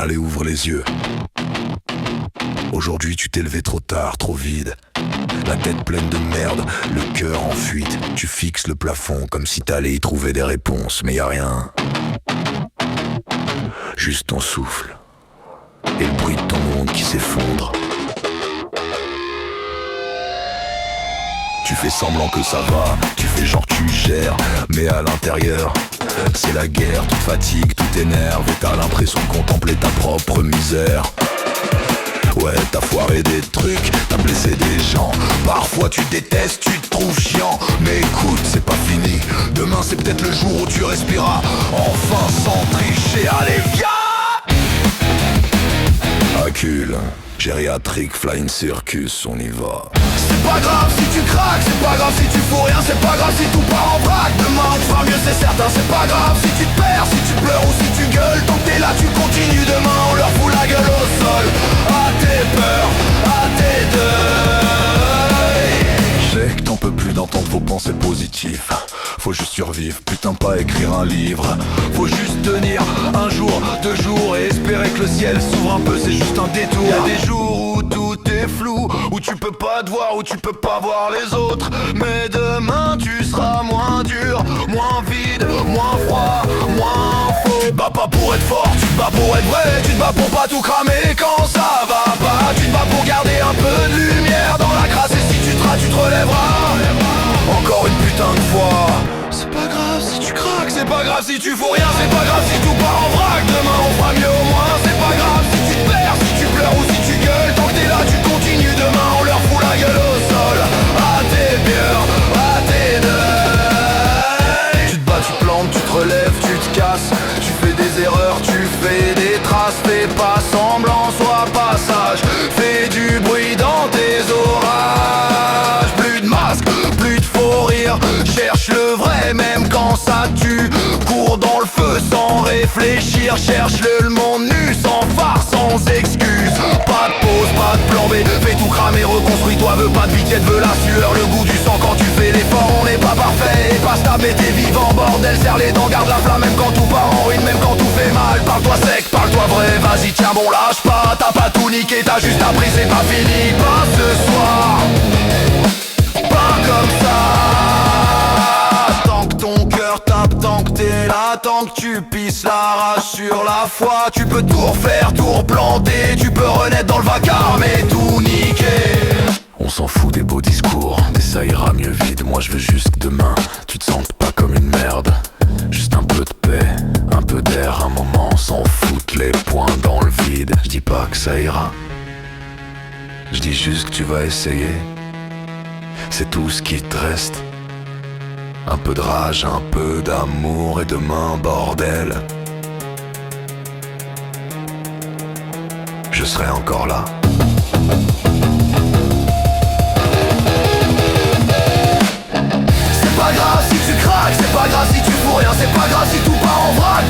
Allez, ouvre les yeux. Aujourd'hui tu t'es levé trop tard, trop vide. La tête pleine de merde, le cœur en fuite. Tu fixes le plafond comme si t'allais y trouver des réponses, mais y a rien. Juste ton souffle et le bruit de ton monde qui s'effondre. Tu fais semblant que ça va, tu fais genre tu gères, mais à l'intérieur, c'est la guerre, tout fatigue, tout énerve, et t'as l'impression de contempler ta propre misère. Ouais, t'as foiré des trucs, t'as blessé des gens. Parfois tu détestes, tu te trouves chiant. Mais écoute, c'est pas fini. Demain c'est peut-être le jour où tu respireras enfin sans tricher. Allez, viens! Accule, gériatrique, flying circus, on y va. C'est pas grave si tu craques, c'est pas grave si tu fous rien, c'est pas grave si tout part en vrac. Demain on fera mieux, c'est certain, c'est pas grave si tu te perds, si tu pleures ou si tu gueules. Tant que t'es là, tu continues, demain on leur fout la gueule au sol. À tes peurs, à tes deuils. Je sais que t'en peux plus d'entendre vos pensées positives. Faut juste survivre, putain pas écrire un livre. Faut juste tenir un jour, 2 jours et espérer que le ciel s'ouvre un peu, c'est juste un détour. Y'a des jours où tout est flou, où tu peux pas te voir, où tu peux pas voir les autres. Mais demain tu seras moins dur, moins vide, moins froid, moins faux. Tu te bats pas pour être fort, tu te bats pour être vrai. Tu te bats pour pas tout cramer quand ça va pas. Tu te bats pour garder un peu de lumière dans la crasse. Et si tu te rates, tu te relèveras encore une putain de fois. C'est pas grave si tu craques, c'est pas grave si tu fous rien, c'est pas grave si tout part en vrac. Demain on fera mieux au moins, c'est pas grave si tu te perds, si tu pleures ou si tu gueules. Tant que t'es là tu continues, demain on leur fout la gueule au sol. À tes peurs, à tes deuils. Tu te bats, tu plantes, tu te relèves, tu te casses. Tu fais des erreurs, tu fais des traces. Fais pas semblant, sois pas sage. Fais du bruit dans tes orages. Plus de masque, plus de faux rire. Cherche le vrai même quand ça tue. Cours dans le feu sans réfléchir. Cherche-le, le monde nu, sans phare, sans excuse. Pas de pause, pas de plan B. Fais tout cramer, reconstruis-toi. Veux pas de piquette, veux la sueur, le goût du sang quand tu fais l'effort. On n'est pas parfait, et pas stable, mais t'es vivant. Bordel, serre les dents, garde la flamme. Même quand tout part en ruine, même quand tout fait mal. Parle-toi sec, parle-toi vrai, vas-y tiens bon lâche pas. T'as pas tout niqué, t'as juste appris, c'est pas fini. Pas ce soir, pas comme ça. Tant que ton cœur tape, tant que t'es là, tant que tu pisses la rage sur la foi. Tu peux tout refaire, tout replanter. Tu peux renaître dans le vacarme et tout niquer. On s'en fout des beaux discours, mais ça ira mieux vite. Moi je veux juste que demain tu te sentes pas comme une merde. Juste un peu de paix, un peu d'air, un moment sans foutre les poings dans le vide. Je dis pas que ça ira, je dis juste que tu vas essayer. C'est tout ce qui te reste. Un peu de rage, un peu d'amour et demain bordel, je serai encore là. C'est pas grave si tu craques, c'est pas grave si tu fous rien, c'est pas grave si tout part en vrac.